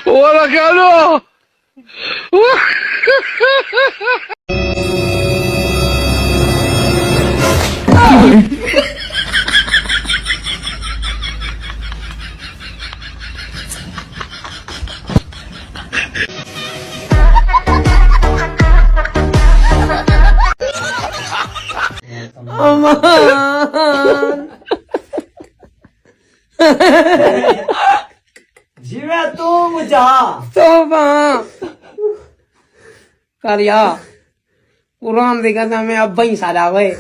ولا كانوا Aman. ਜਿਵੇਂ ਤੂੰ ਮੁਝਾ ਤੋਬਾ ਕਰਿਆ ਕੁਰਾਨ ਦੀ ਕਹਿੰਦਾ ਮੈਂ ਅੱਬਾ ਹੀ ਸਾਡਾ ਵੇ